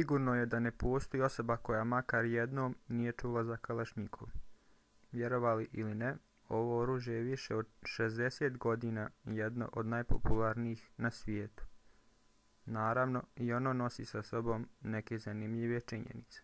Sigurno je da ne postoji osoba koja makar jednom nije čula za Kalašnjikov. Vjerovali ili ne, ovo oružje je više od 60 godina jedno od najpopularnijih na svijetu. Naravno, i ono nosi sa sobom neke zanimljive činjenice.